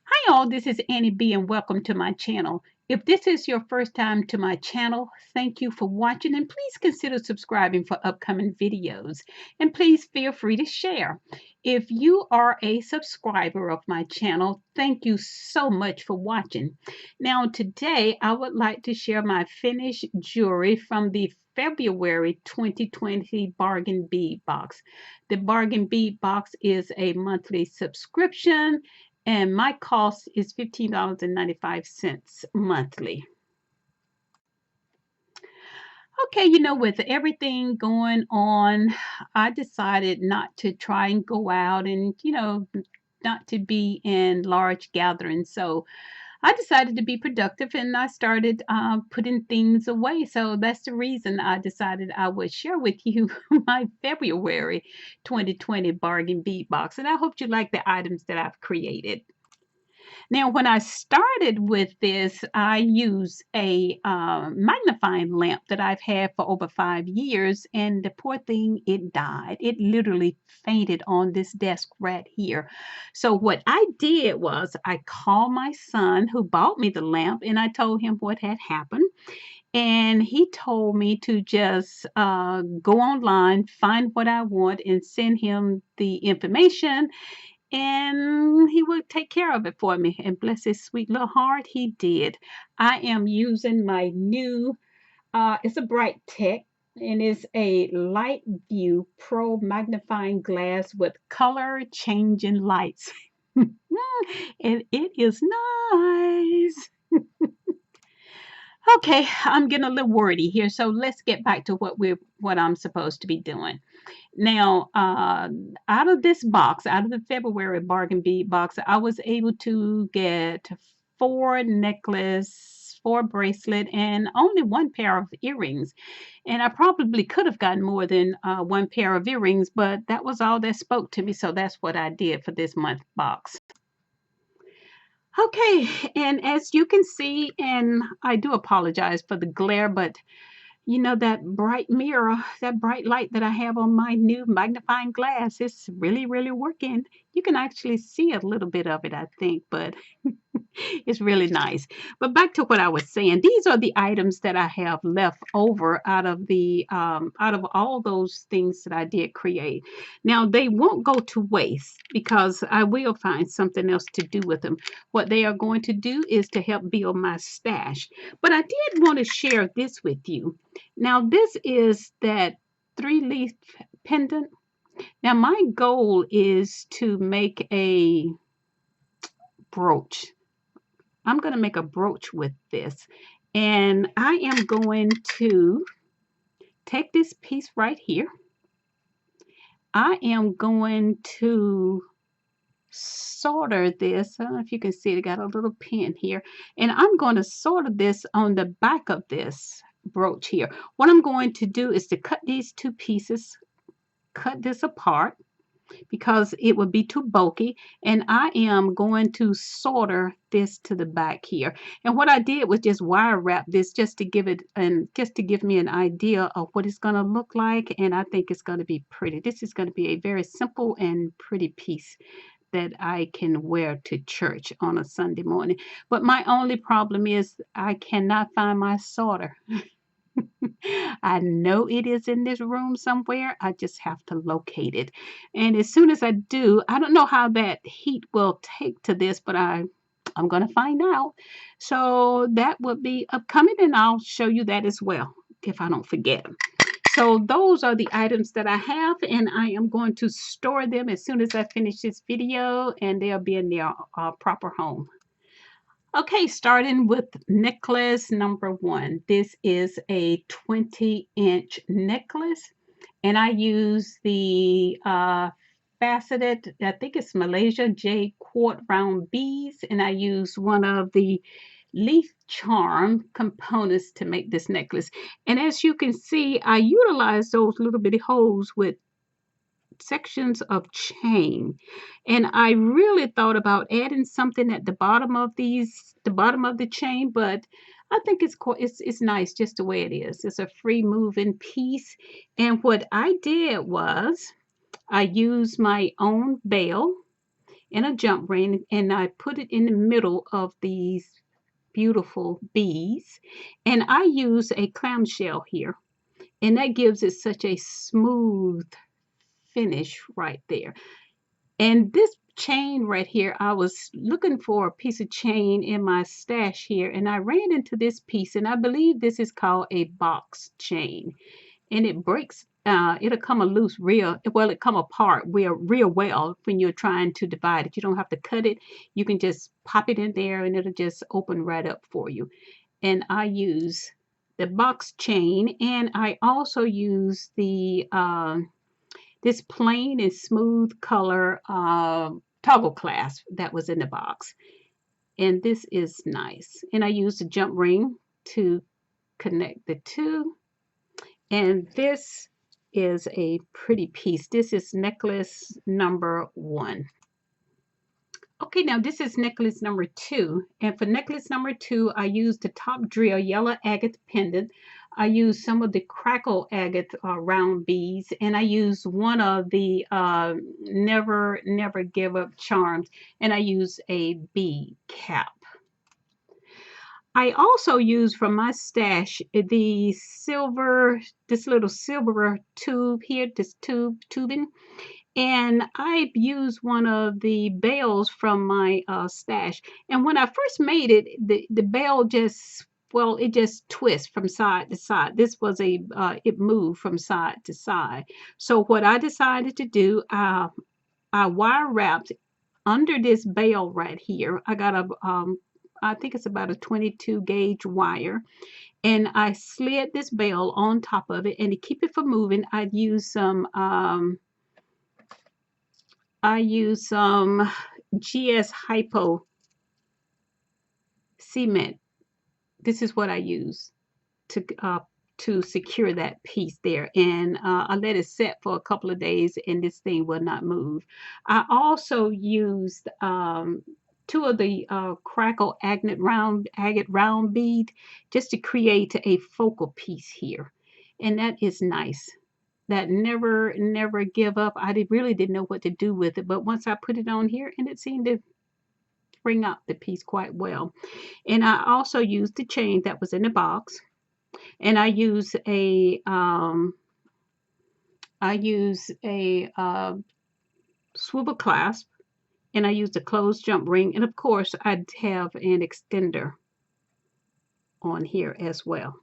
Hi all, this is Annie B and welcome to my channel. If this is your first time to my channel, thank you for watching and please consider subscribing for upcoming videos. And please feel free to share. If you are a subscriber of my channel, thank you so much for watching. Now today I would like to share my finished jewelry from the February 2020 Bargain Bead Box. The Bargain Bead Box is a monthly subscription and my cost is $15.95 monthly. Okay, with everything going on, I decided not to try and go out and, not to be in large gatherings. So I decided to be productive and I started putting things away. So that's the reason I decided I would share with you my February 2020 Bargain Bead Box. And I hope you like the items that I've created. Now, when I started with this, I used a magnifying lamp that I've had for over 5 years, and the poor thing, it died. It literally fainted on this desk right here. So what I did was I called my son who bought me the lamp, and I told him what had happened. And he told me to just go online, find what I want, and send him the information and he would take care of it for me. And bless his sweet little heart, he did. I am using my new, it's a Bright Tech, and it's a Light View Pro magnifying glass with color changing lights. And it is nice. Okay, I'm getting a little wordy here, so let's get back to what I'm supposed to be doing. Now, out of this box, out of the February bargain bead box, I was able to get four necklace, four bracelet, and only one pair of earrings. And I probably could have gotten more than one pair of earrings, but that was all that spoke to me. So that's what I did for this month box. Okay, and as you can see, and I do apologize for the glare, but that bright mirror, that bright light that I have on my new magnifying glass, it's really, really working. You can actually see a little bit of it, I think, but it's really nice. But back to what I was saying, these are the items that I have left over out of all those things that I did create. Now they won't go to waste because I will find something else to do with them. What they are going to do is to help build my stash. But I did want to share this with you. Now this is that 3-leaf pendant. Now my goal is to make a brooch. I'm going to make a brooch with this. And I am going to take this piece right here. I am going to solder this. I don't know if you can see it. I got a little pin here. And I'm going to solder this on the back of this brooch here. What I'm going to do is to cut these two pieces, cut this apart, because it would be too bulky, and I am going to solder this to the back here. And what I did was just wire wrap this just to give it and just to give me an idea of what it's going to look like, and I think it's going to be pretty. This is going to be a very simple and pretty piece that I can wear to church on a Sunday morning. But my only problem is I cannot find my solder. I know it is in this room somewhere. I just have to locate it. And as soon as I do, I don't know how that heat will take to this, but I'm going to find out. So that will be upcoming, and I'll show you that as well if I don't forget them. So those are the items that I have, and I am going to store them as soon as I finish this video, and they'll be in their proper home. Okay, starting with necklace number one. This is a 20-inch necklace, and I use the faceted, I think it's Malaysia J quart round beads, and I use one of the leaf charm components to make this necklace. And as you can see, I utilize those little bitty holes with sections of chain, and I really thought about adding something at the bottom of the bottom of the chain, but I think it's nice just the way it is. It's a free moving piece. And what I did was I used my own bell, and a jump ring, and I put it in the middle of these beautiful beads. And I use a clamshell here, and that gives it such a smooth finish right there. And this chain right here, I was looking for a piece of chain in my stash here, and I ran into this piece, and I believe this is called a box chain. And it breaks, it'll come a loose real well, it come apart real well when you're trying to divide it. You don't have to cut it. You can just pop it in there and it'll just open right up for you. And I use the box chain, and I also use the this plain and smooth color toggle clasp that was in the box. And this is nice. And I use the jump ring to connect the two. And this is a pretty piece. This is necklace number 1. Okay, now this is necklace number 2. And for necklace number 2, I used the top drill yellow agate pendant. I used some of the crackle agate round beads, and I used one of the never give up charms, and I used a bead cap. I also use from my stash the silver, this little silver tube here, this tubing, and I used one of the bells from my stash. And when I first made it, the bell just, well, it just twists from side to side. This was it moved from side to side. So what I decided to do, I wire wrapped under this bell right here. I got I think it's about a 22 gauge wire, and I slid this bell on top of it. And to keep it from moving, I use some GS Hypo cement. This is what I use to secure that piece there. And I let it set for a couple of days, and this thing will not move. I also used 2 of the crackle agate round bead just to create a focal piece here. And that is nice. That never give up. Really didn't know what to do with it, but once I put it on here, and it seemed to bring out the piece quite well. And I also used the chain that was in the box, and I use a swivel clasp, and I used a closed jump ring, and of course I have an extender on here as well.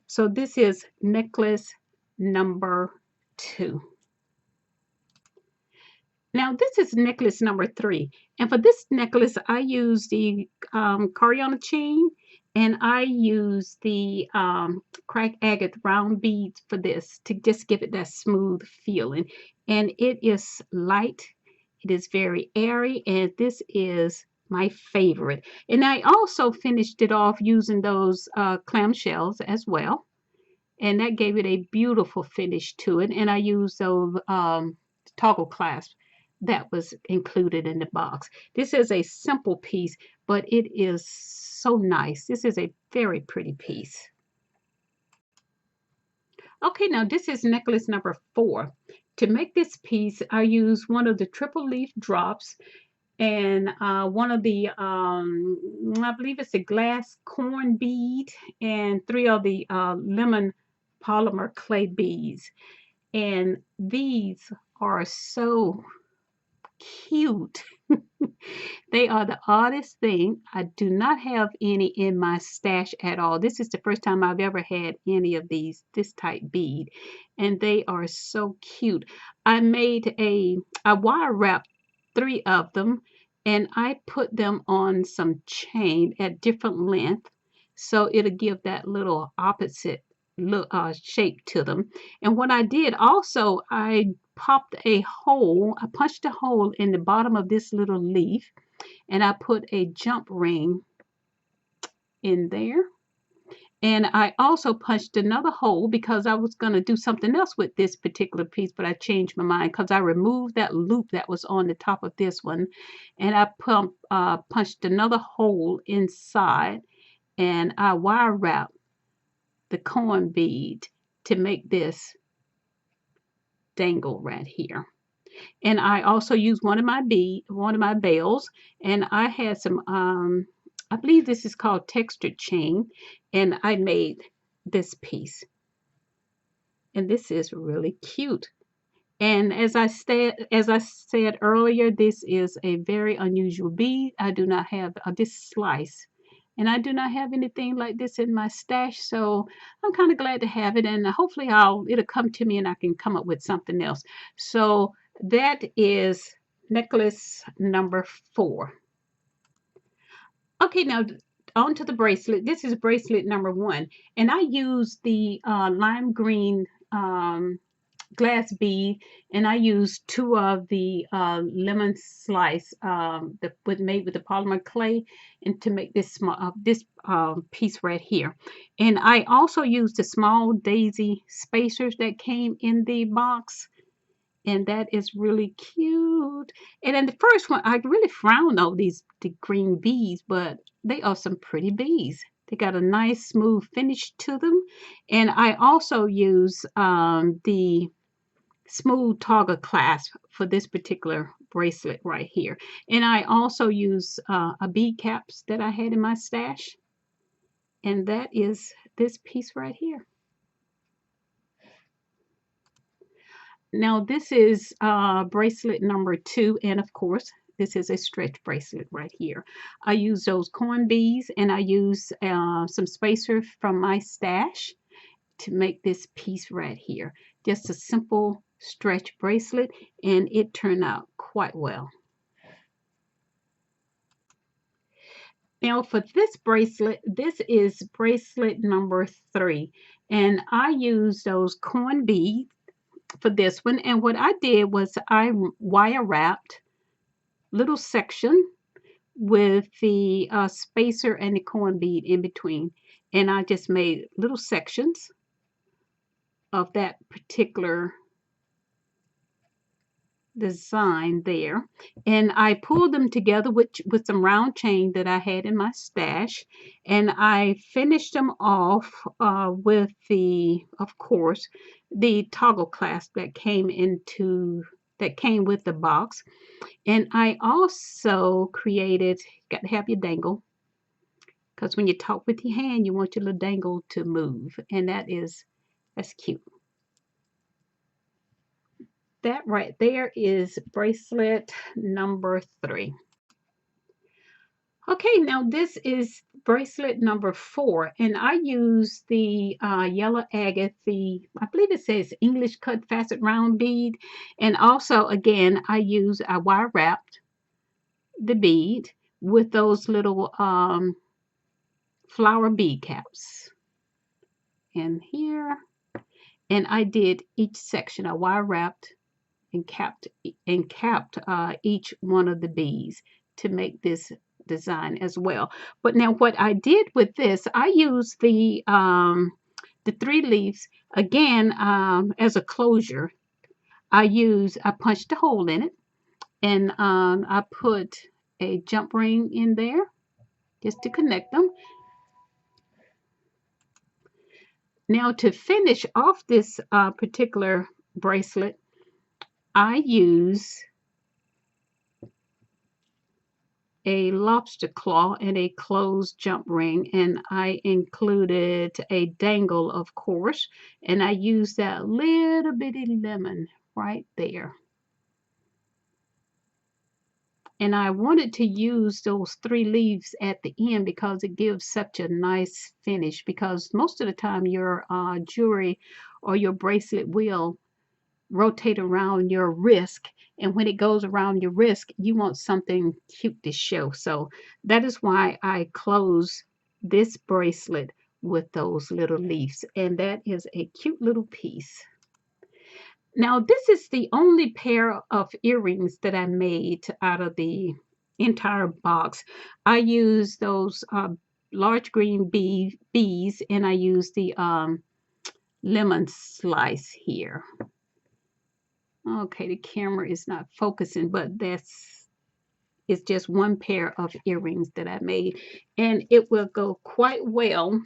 So this is necklace number 2. Now this is necklace number 3, and for this necklace I use the Cariana chain, and I use the cracked agate round beads for this to just give it that smooth feeling. And it is light, it is very airy, and this is my favorite. And I also finished it off using those clamshells as well, and that gave it a beautiful finish to it. And I used those toggle clasps that was included in the box. This is a simple piece, but it is so nice. This is a very pretty piece. Okay, now this is necklace number 4. To make this piece, I use one of the triple leaf drops, and one of the I believe it's a glass corn bead, and 3 of the lemon polymer clay beads. And these are so cute. They are the oddest thing. I do not have any in my stash at all. This is the first time I've ever had any of this type bead, and they are so cute. I wire wrapped 3 of them, and I put them on some chain at different length, so it'll give that little opposite look shape to them. And what I did also, I punched a hole in the bottom of this little leaf, and I put a jump ring in there. And I also punched another hole because I was going to do something else with this particular piece, but I changed my mind because I removed that loop that was on the top of this one, and I punched another hole inside, and I wire wrapped the corn bead to make this dangle right here. And I also used one of my bells, and I had some I believe this is called textured chain, and I made this piece. And this is really cute. And as I said earlier, this is a very unusual bead. I do not have this slice, and I do not have anything like this in my stash. So I'm kind of glad to have it, and hopefully it'll come to me, and I can come up with something else. So that is necklace number 4. Okay, now on to the bracelet. This is bracelet number 1, and I use the lime green glass bead, and I used 2 of the lemon slice that was made with the polymer clay, and to make this small piece right here. And I also used the small daisy spacers that came in the box, and that is really cute. And then the first one, I really frowned on the green beads, but they are some pretty beads. They got a nice smooth finish to them. And I also use the smooth toggle clasp for this particular bracelet right here. And I also use a bead caps that I had in my stash. And that is this piece right here. Now this is bracelet number 2, and of course this is a stretch bracelet right here. I use those coin beads, and I use some spacer from my stash to make this piece right here. Just a simple stretch bracelet, and it turned out quite well. Now for this bracelet, this is bracelet number 3, and I use those coin beads for this one. And what I did was I wire wrapped little section with the spacer and the coin bead in between, and I just made little sections of that particular design there, and I pulled them together with some round chain that I had in my stash, and I finished them off with of course, the toggle clasp that came with the box. And I also created, got to have your dangle, because when you talk with your hand, you want your little dangle to move, and that's cute. That right there is bracelet number 3. Okay, now this is bracelet number 4, and I use the yellow agate, I believe it says English cut facet round bead, and also again I wire wrapped the bead with those little flower bead caps in here, and I did each section. I wire wrapped and capped each one of the beads to make this design as well. But now what I did with this, I used the 3 leaves again as a closure. I punched a hole in it, and I put a jump ring in there just to connect them. Now to finish off this particular bracelet, I use a lobster claw and a closed jump ring, and I included a dangle, of course, and I used that little bitty lemon right there. And I wanted to use those 3 leaves at the end because it gives such a nice finish, because most of the time your jewelry or your bracelet will rotate around your wrist, and when it goes around your wrist you want something cute to show. So that is why I close this bracelet with those little leaves, and that is a cute little piece. Now this is the only pair of earrings that I made out of the entire box. I use those large green beads, and I use the lemon slice here. Okay, the camera is not focusing, but it's just one pair of earrings that I made, and it will go quite well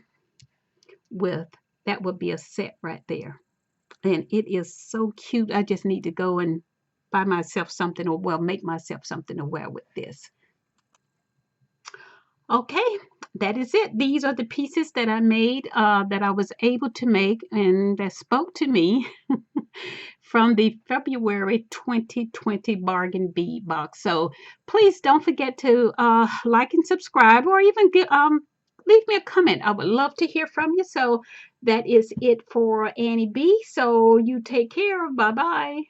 with, that would be a set right there. And it is so cute. I just need to go and buy myself something, or well, make myself something to wear with this. Okay, that is it. These are the pieces that I made, that I was able to make and that spoke to me from the February 2020 Bargain Bead Box. So please don't forget to like and subscribe, or even leave me a comment. I would love to hear from you. So that is it for Annie B. So you take care. Bye bye.